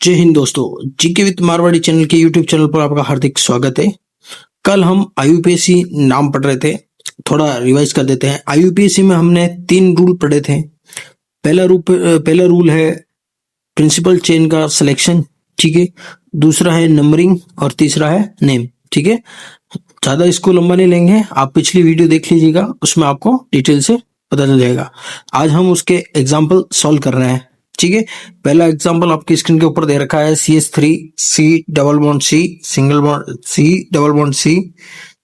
जय हिंद दोस्तों। GK with Marwari channel के यूट्यूब चैनल पर आपका हार्दिक स्वागत है। कल हम आईयूपीएससी नाम पढ़ रहे थे, थोड़ा रिवाइज कर देते हैं। आईयूपीएससी में हमने 3 रूल पढ़े थे। पहला रूल है प्रिंसिपल चेन का सिलेक्शन, ठीक है। दूसरा है नंबरिंग और तीसरा है नेम, ठीक है। ज्यादा इसको लंबा नहीं लेंगे, आप पिछली वीडियो देख लीजिएगा, उसमें आपको डिटेल से पता चल जाएगा। आज हम उसके एग्जाम्पल सॉल्व कर रहे हैं, ठीक है। पहला एग्जांपल आपकी स्क्रीन के ऊपर दे रखा है CH3 C double bond C single bond C double bond C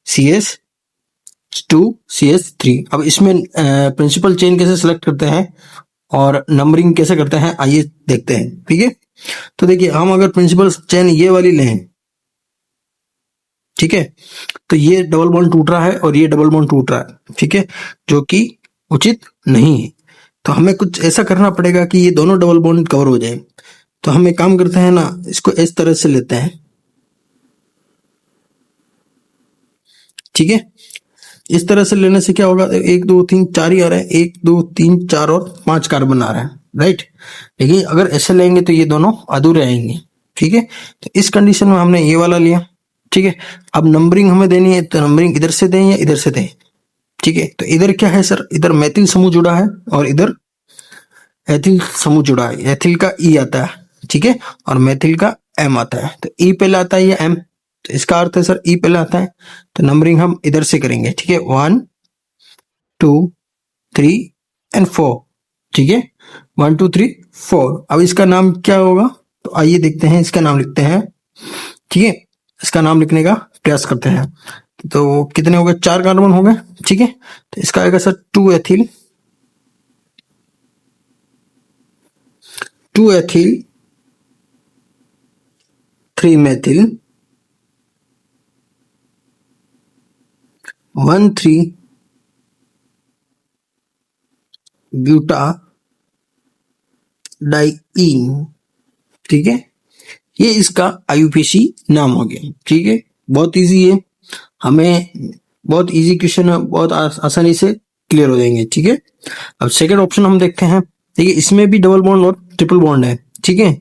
CS2 CH3। अब इसमें प्रिंसिपल चेन कैसे सिलेक्ट करते हैं और नंबरिंग कैसे करते हैं, आइए देखते हैं, ठीक है। तो देखिए, हम अगर प्रिंसिपल चेन ये वाली लें, ठीक है, तो ये डबल बॉन्ड टूट रहा है और ये डबल बॉन्ड टूट रहा है, ठीक है, जो कि उचित नहीं है। तो हमें कुछ ऐसा करना पड़ेगा कि ये दोनों डबल बॉन्ड कवर हो जाए। तो हम एक काम करते हैं ना, इसको इस तरह से लेते हैं, ठीक है। इस तरह से लेने से क्या होगा, 1 2 3 4 ही आ रहा है, 1 2 3 4 और 5 कार्बन आ रहा है, राइट। लेकिन अगर ऐसे लेंगे तो ये दोनों अधूरे आएंगे, ठीक है। तो इस कंडीशन में हमने ये वाला लिया, ठीक है। अब नंबरिंग हमें देनी है, तो नंबरिंग इधर से दें या इधर से दें, ठीक है। तो इधर क्या है सर, इधर मैथिल समूह जुड़ा है और इधर एथिल समूह जुड़ा है। एथिल का ई आता है, ठीक है, और मैथिल का एम आता है। तो ई पहले आता है या एम, तो इसका अर्थ है सर ई पहले आता है। तो नंबरिंग हम इधर से करेंगे, ठीक है, 1 2 3 एंड 4, ठीक है, 1 2 3 4। अब इसका नाम क्या होगा, तो आइए देखते हैं, इसका नाम लिखते हैं, ठीक है। इसका नाम लिखने का प्रयास करते हैं। तो कितने हो गए, 4 कार्बन हो गए, ठीक है। तो इसका आएगा sir 2 ethyl 2 ethyl 3 methyl 1 3 buta diene, ठीक है। ये इसका आईयूपीएसी नाम हो गया, ठीक है। बहुत इजी है, हमें बहुत इजी क्वेश्चन है, बहुत आसानी से क्लियर हो जाएंगे, ठीक है। अब सेकंड ऑप्शन हम देखते हैं, देखिए इसमें भी डबल बॉन्ड और ट्रिपल बॉन्ड है, ठीक है।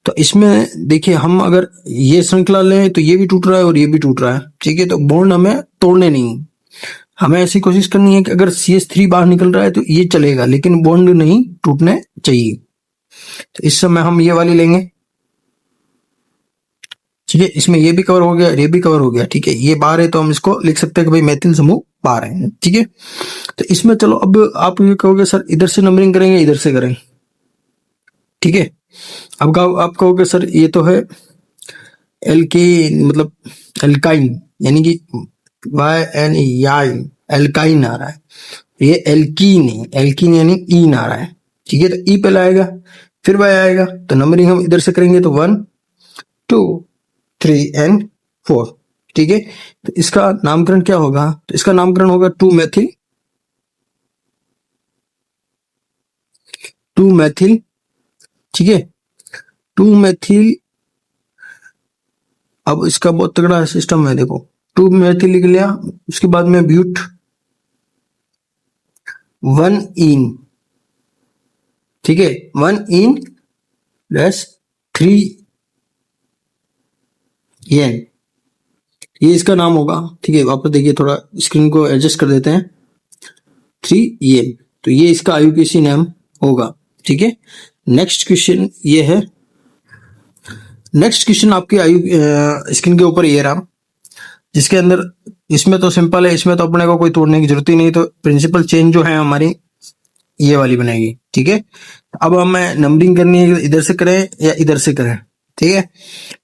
तो इसमें देखिए, हम अगर ये श्रृंखला लें तो ये भी टूट रहा है और ये भी टूट रहा है, ठीक है। तो बॉन्ड हमें तोड़ने नहीं, हमें ऐसी कोशिश करनी है कि अगर CH3 बाहर निकल रहा है तो ये चलेगा, लेकिन बॉन्ड नहीं टूटने चाहिए। तो इस समय हम ये वाली लेंगे, ठीक है। इसमें ये भी कवर हो गया, ये भी कवर हो गया, ठीक है। ये बाहर है तो हम इसको लिख सकते हैं कि भाई मैथिल समूह बाहर है, ठीक है। तो इसमें चलो, अब आप ये कहोगे सर इधर से नंबरिंग करेंगे इधर से करें, ठीक है। अब आप कहोगे सर ये तो है एल्केन, मतलब एल्काइन, यानी कि YN एल्काइन आ रहा है, ये एल्कीन है, एल्कीन यानी ईन आ रहा है, ठीक है। तो ई पहले आएगा फिर वाई आएगा, तो नंबरिंग हम इधर से करेंगे तो 1 2 3 एंड 4, ठीक है। तो इसका नामकरण क्या होगा, तो इसका नामकरण होगा 2 मैथिल, ठीक है, 2 मैथिल। अब इसका बहुत तगड़ा सिस्टम है, देखो 2 मैथिल लिख लिया, उसके बाद में ब्यूट 1 इन, ठीक है, 1 इन प्लस 3 एन, ये इसका नाम होगा, ठीक है। वापस देखिए, थोड़ा स्क्रीन को एडजस्ट कर देते हैं, 3 एन, तो ये इसका आईयूपीएसी नाम होगा, ठीक है। नेक्स्ट क्वेश्चन ये है, नेक्स्ट क्वेश्चन आपकी स्क्रीन के ऊपर ये रहा, जिसके अंदर, इसमें तो सिंपल है, इसमें तो अपने को कोई तोड़ने की जरूरत ही नहीं। तो प्रिंसिपल चेन जो है हमारी ये वाली बनेगी, ठीक है। अब हमें नंबरिंग करनी है, इधर से करें या इधर से करें, ठीक है।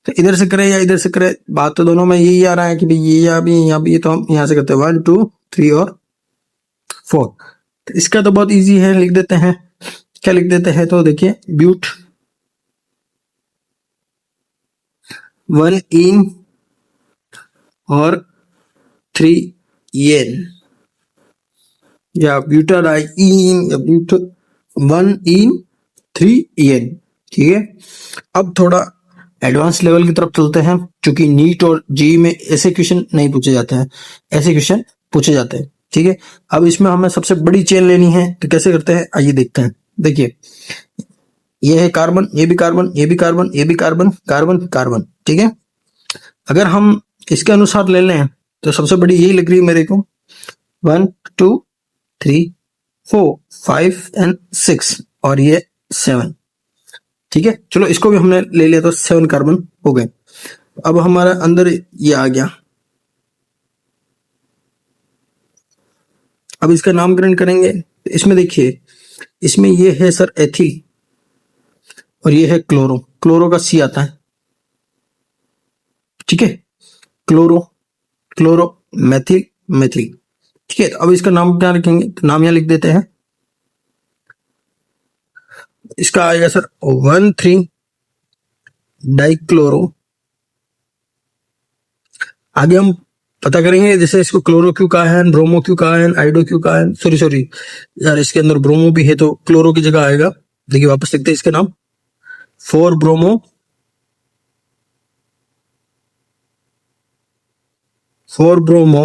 तो इधर से करें या इधर से करें, बात तो दोनों में यही आ रहा है कि भाई ये यहाँ भी यहाँ भी, तो हम यहाँ से करते हैं 1 2 3 और 4। तो इसका तो बहुत इजी है, लिख देते हैं, क्या लिख देते हैं, तो देखिए ब्यूट 1 इन और 3 एन, या ब्यूटाडाइईन, या ब्यूट 1 इन 3 एन, ठीक है। अब थोड़ा एडवांस लेवल की तरफ चलते हैं, क्योंकि नीट और जेईई में ऐसे क्वेश्चन नहीं पूछे जाते हैं, ऐसे क्वेश्चन पूछे जाते हैं, ठीक है। अब इसमें हमें सबसे बड़ी चेन लेनी है, तो कैसे करते हैं आइए देखते हैं। देखिए ये है कार्बन, ये भी कार्बन, ये भी कार्बन, ये भी कार्बन, कार्बन कार्बन, ठीक है। अगर हम इसके अनुसार ले लें तो सबसे बड़ी यही लग रही है मेरे को, 1 2 3 4 5 एंड 6 और ये 7, ठीक है। चलो इसको भी हमने ले लिया तो 7 कार्बन हो गए। अब हमारा अंदर ये आ गया। अब इसका नामकरण करेंगे। इसमें देखिए, इसमें ये है सर एथिल और ये है क्लोरो। क्लोरो का सी आता है, ठीक है। क्लोरो, क्लोरो, मेथिल, मेथिल, ठीक है। अब इसका नाम क्या लिखेंगे, तो नाम यहां लिख देते हैं। इसका आएगा सर 1,3 डाइक्लोरो। आगे हम पता करेंगे, जैसे इसको क्लोरो क्यों कहा है, ब्रोमो क्यों कहा है, आइडो क्यों कहा है। सॉरी सॉरी यार, इसके अंदर ब्रोमो भी है तो क्लोरो की जगह आएगा। देखिए वापस लिखते हैं इसका नाम, 4 ब्रोमो, 4 ब्रोमो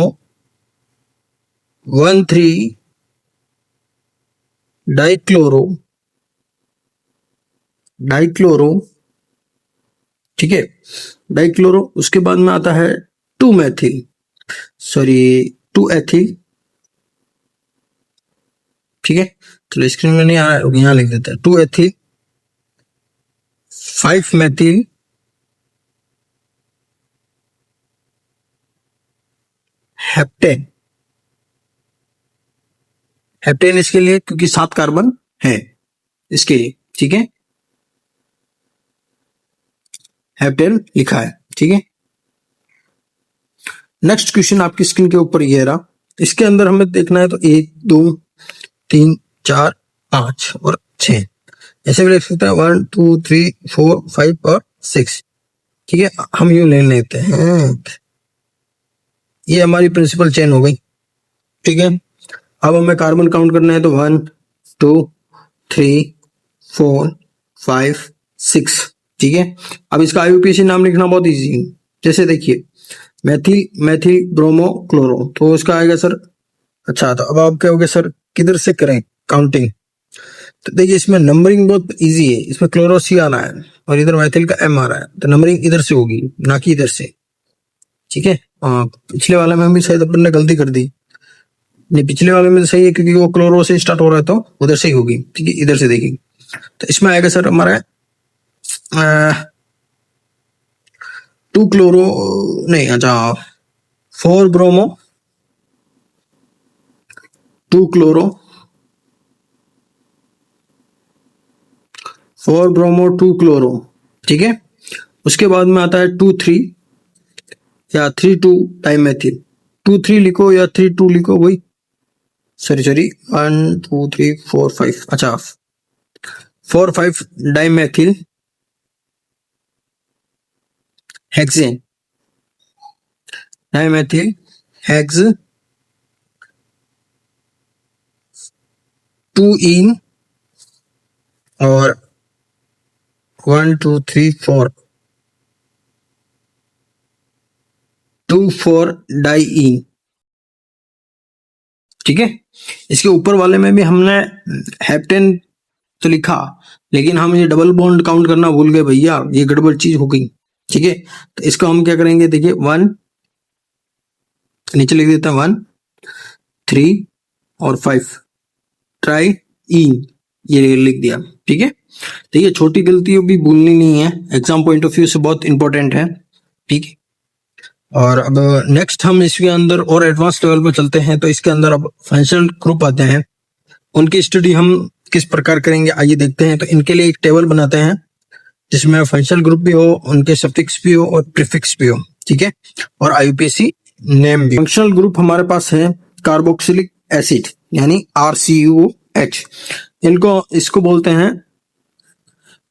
1,3 डाइक्लोरो, डाइक्लोरो, ठीक है। डाइक्लोरो, उसके बाद में आता है 2 मैथिल, सॉरी 2 एथिल, ठीक है। चलो स्क्रीन में नहीं आ रहा है, यहां लिख देते हैं 2 एथिल, 5 मैथिल, हेप्टेन। हेप्टेन इसके लिए क्योंकि 7 कार्बन है इसके लिए, ठीक है। हेप्टेन लिखा है, ठीक है। नेक्स्ट क्वेश्चन आपकी स्क्रीन के ऊपर ये रहा। इसके अंदर हमें देखना है तो 1 2 3 4 5 और 6, ऐसे भी लिख सकते हैं 1 2 3 4 5 और 6, ठीक है। हम यूं ले लेते हैं, ये हमारी प्रिंसिपल चेन हो गई, ठीक है। अब हमें कार्बन काउंट करना है तो 1 2 3 4 5 6, ठीक है। अब इसका आईयूपीएसी नाम लिखना बहुत इजी है। जैसे देखिए मेथिल, मेथिल ब्रोमो क्लोरो, तो इसका आएगा सर। अच्छा, तो अब आप कहोगे सर किधर से करें काउंटिंग, तो देखिए इसमें नंबरिंग बहुत इजी है। इसमें क्लोरो सी आ रहा है और इधर मेथिल का एम आ रहा है, तो नंबरिंग इधर से होगी ना कि इधर से, ठीक है। पिछले वाले में भी शायद अपन ने गलती कर दी, नहीं पिछले वाले में तो सही है क्योंकि वो क्लोरो से स्टार्ट हो रहा है तो उधर से ही होगी, ठीक है। इधर से देखिए तो इसमें आएगा सर हमारा 2 क्लोरो, नहीं अच्छा 4 ब्रोमो 2 क्लोरो, 4 ब्रोमो 2 क्लोरो, ठीक है। उसके बाद में आता है 2 3 या 3 2 डाइमेथिल। 2 3 लिखो या 3 2 लिखो, वही सॉरी सॉरी 1 2 3 4 5, अच्छा 4 5 डाइमेथिल हेक्सेन, डाइमेथिल हेक्स 2 इन और 1 2 3 4 2 4 डाइइन, ठीक है। इसके ऊपर वाले में भी हमने हेप्टेन तो लिखा, लेकिन हम ये डबल बॉन्ड काउंट करना भूल गए भैया, ये गड़बड़ चीज हो गई, ठीक है। तो इसको हम क्या करेंगे, देखिए 1 नीचे लिख देता है 1 3 और 5 ट्राई इन, ये लिख दिया, ठीक है। तो ये छोटी गलतियों भी भूलनी नहीं है, एग्जाम पॉइंट ऑफ व्यू से बहुत इंपॉर्टेंट है, ठीक है। और अब नेक्स्ट हम इसके अंदर और एडवांस लेवल पर चलते हैं। तो इसके अंदर अब फंक्शनल ग्रुप आते हैं, उनकी स्टडी हम किस प्रकार करेंगे आइए देखते हैं। तो इनके लिए एक टेबल बनाते हैं जिसमें फंक्शनल ग्रुप भी हो, उनके सफिक्स भी हो और प्रीफिक्स भी हो, ठीक है, और आईयूपीएसी नेम भी। फंक्शनल ग्रुप हमारे पास है कार्बोक्सिलिक एसिड यानी RCOH, इनको इसको बोलते हैं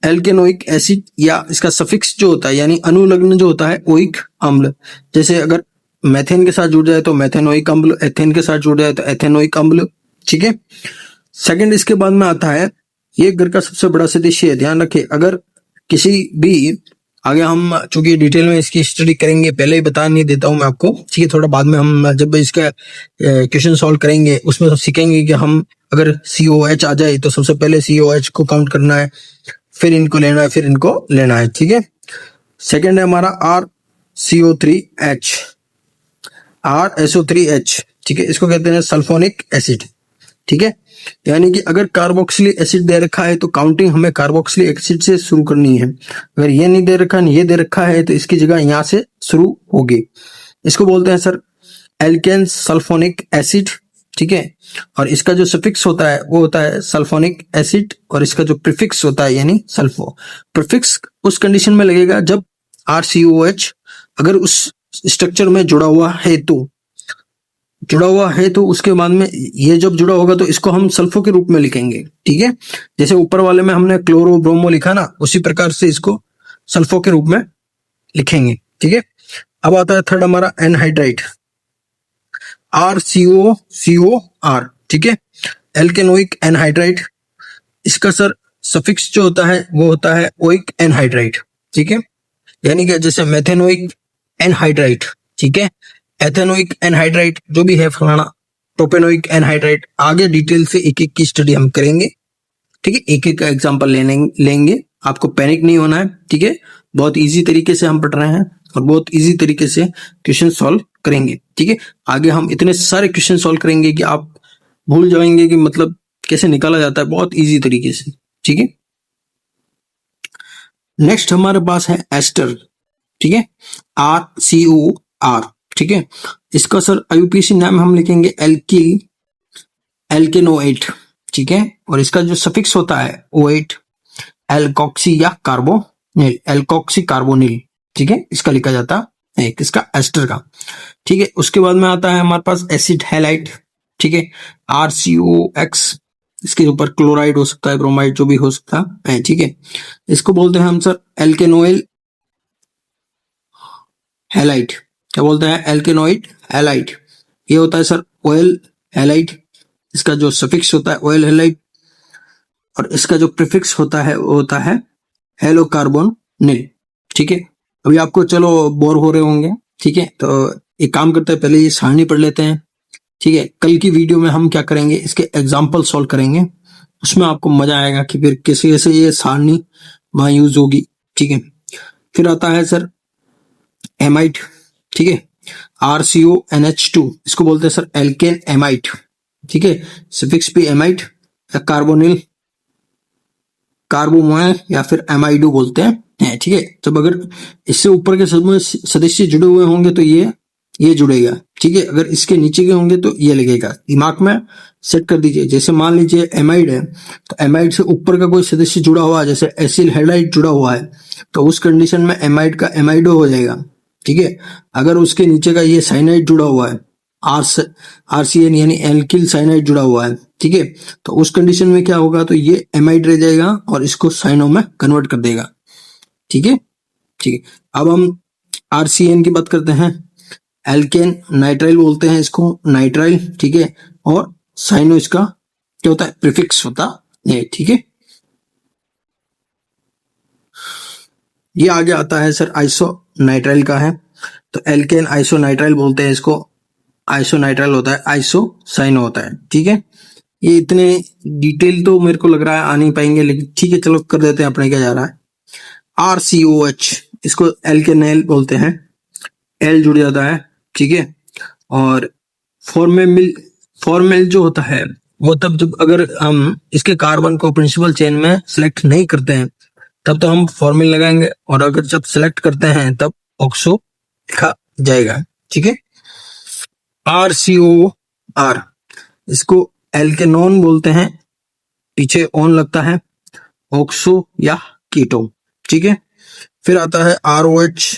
एल्केनोइक एसिड, या इसका सफिक्स जो होता है यानी अनुलग्न जो होता है ओइक अम्ल। जैसे अगर मेथेन के साथ जुड़ जाए तो मेथेनोइक अम्ल, एथेन के साथ जुड़ जाए तो एथेनोइक अम्ल, ठीक है। सेकंड इसके बाद में आता है, ये घर का सबसे बड़ा सदस्य है, ध्यान रखें। अगर किसी भी आगे हम चूंकि डिटेल में इसकी स्टडी करेंगे, पहले ही बता नहीं देता हूं मैं आपको, ठीक है। थोड़ा बाद में हम जब इसका क्वेश्चन सॉल्व करेंगे उसमें सीखेंगे कि हम अगर COH आ जाए तो सबसे पहले COH को काउंट करना है, फिर इनको लेना है, फिर इनको लेना है। ठीक है, सेकेंड है हमारा RCO3H, RSO3H। ठीक है, इसको कहते हैं सल्फोनिक एसिड। ठीक है, यानी कि अगर कार्बोक्सिलिक एसिड दे रखा है तो काउंटिंग हमें कार्बोक्सिलिक एसिड से शुरू करनी है। अगर ये नहीं दे रखा है, ये दे रखा है, तो इसकी जगह यहां से शुरू होगी। इसको बोलते हैं सर एल्केन सल्फोनिक एसिड। ठीक है, और इसका जो सफिक्स होता है वो होता है सल्फोनिक एसिड, और इसका जो प्रीफिक्स होता है यानी सल्फो। प्रीफिक्स उस कंडीशन में लगेगा जब RCOH अगर उस स्ट्रक्चर में जुड़ा हुआ है तो उसके बाद में ये जब जुड़ा होगा तो इसको हम सल्फो के रूप में लिखेंगे। ठीक है, जैसे ऊपर वाले में हमने क्लोरो ब्रोमो लिखा ना, उसी प्रकार से इसको सल्फो के रूप में लिखेंगे। ठीक है, अब आता है थर्ड हमारा एनहाइड्राइड, RCOCOR। ठीक है, एल्केनोइक एनहाइड्राइड। इसका सर सफिक्स जो होता है वो होता है ओइक एनहाइड्राइड। ठीक है, यानी कि जैसे मेथेनोइक एनहाइड्राइड, ठीक है, एथेनोइक एनहाइड्राइड, जो भी है फलाना, प्रोपेनोइक एनहाइड्राइड। आगे डिटेल से एक एक की स्टडी हम करेंगे। ठीक है, एक एक का एग्जांपल लेंगे। आपको पैनिक नहीं होना है। ठीक है, बहुत इजी तरीके से हम पढ़ रहे हैं और बहुत इजी तरीके से क्वेश्चन सॉल्व करेंगे। ठीक है, आगे हम इतने सारे क्वेश्चन सॉल्व करेंगे कि आप भूल जाएंगे कि मतलब कैसे निकाला जाता है, बहुत इजी तरीके से। ठीक है, नेक्स्ट हमारे पास है एस्टर। ठीक है, RCOR। ठीक है, इसका सर IUPAC नाम हम लिखेंगे एल्केनोएट। ठीक है, और इसका जो सफिक्स होता है O8, एल्कोक्सी या कार्बोनिल, एल्कोक्सी कार्बोनिल। ठीक है, इसका लिखा जाता है किसका, एस्टर का। ठीक है, उसके बाद में आता है हमारे पास एसिड हैलाइड। ठीक है, RCOX। इसके ऊपर क्लोराइड हो सकता है, ब्रोमाइड, जो भी हो सकता है। ठीक है, इसको बोलते हैं हम सर एल्केनोइल हैलाइड। क्या बोलते हैं, एल्केनोइड हैलाइड। ये होता है सर ऑयल हैलाइड। इसका जो सफिक्स होता है ऑयल हैलाइड, और इसका जो प्रीफिक्स होता है वो होता है हेलोकार्बोनिल। ठीक है, अभी आपको चलो बोर हो रहे होंगे। ठीक है, तो एक काम करते हैं, पहले ये सारणी पढ़ लेते हैं। ठीक है, कल की वीडियो में हम क्या करेंगे, इसके एग्जाम्पल सॉल्व करेंगे। उसमें आपको मजा आएगा कि फिर कैसे कैसे ये सारणी वहां यूज होगी। ठीक है, फिर आता है सर एमाइड। ठीक है, RCONH2। इसको बोलते हैं सर एल्केन एमाइड। ठीक है, सफिक्स भी एमाइड या कार्बोनिल, कार्बोमोल या फिर एमाइडो बोलते हैं। ठीक है, जब अगर इससे ऊपर के सदस्य जुड़े हुए होंगे तो ये जुड़ेगा। ठीक है, अगर इसके नीचे के होंगे तो ये लगेगा। दिमाग में सेट कर दीजिए। जैसे मान लीजिए एमाइड है, तो एमाइड से ऊपर का कोई सदस्य जुड़ा हुआ है, जैसे एसिल हैलाइड जुड़ा हुआ है, तो उस कंडीशन में एमाइड का एमाइडो हो जाएगा। ठीक है, अगर उसके नीचे का ये साइनाइड जुड़ा हुआ है, RCN यानी एल्किल साइनाइड जुड़ा हुआ है, ठीक है, तो उस कंडीशन में क्या होगा, तो ये एमाइड रह जाएगा और इसको साइनो में कन्वर्ट कर देगा। ठीक है, ठीक है, अब हम RCN की बात करते हैं। एल्केन नाइट्राइल बोलते हैं इसको, नाइट्राइल। ठीक है, और साइनो इसका क्या होता है, प्रीफिक्स होता है। ठीक है, ये आगे आता है सर आइसोनाइट्राइल का है, तो एल्केन आइसोनाइट्राइल बोलते हैं इसको। आइसोनाइट्राइल होता है, आइसोसाइनो होता है। ठीक है, ये इतने डिटेल तो मेरे को लग रहा है आ नहीं पाएंगे, लेकिन ठीक है चलो कर देते हैं, अपने क्या जा रहा है। RCOH, इसको एल्केनाइल बोलते हैं, एल जुड़ जाता है। ठीक है, और फॉर्मेल जो होता है वो तब जब अगर हम इसके कार्बन को प्रिंसिपल चेन में सिलेक्ट नहीं करते हैं तब तो हम फॉर्मेल लगाएंगे, और अगर जब सिलेक्ट करते हैं तब ऑक्सो लिखा जाएगा। ठीक है, RCOR, इसको एल्केनोन बोलते हैं, पीछे ऑन लगता है, ऑक्सो या कीटो। ठीक है, फिर आता है ROH,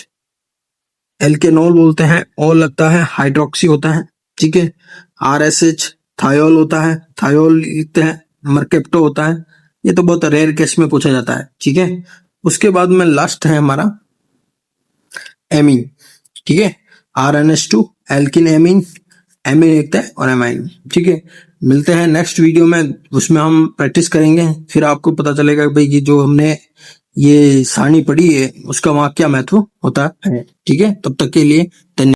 एल्केनोल बोलते हैं, और लगता है, हाइड्रोक्सी होता है। ठीक है, RSH थायोल होता है, थायोल लिखते हैं, मर्केप्टो होता है। ये तो बहुत रेयर केस में पूछा जाता है। ठीक है, उसके बाद में लास्ट है हमारा एमीन। ठीक है, RNH2 एल्किन एमीन, एमीन लिखते हैं, और एमाइन। ठीक है, मिलते हैं नेक्स्ट वीडियो में, उसमें हम प्रैक्टिस करेंगे, फिर आपको पता चलेगा भाई कि जो हमने ये सारणी पढ़ी है उसका वहां क्या महत्व होता है। ठीक है, तब तक के लिए धन्यवाद।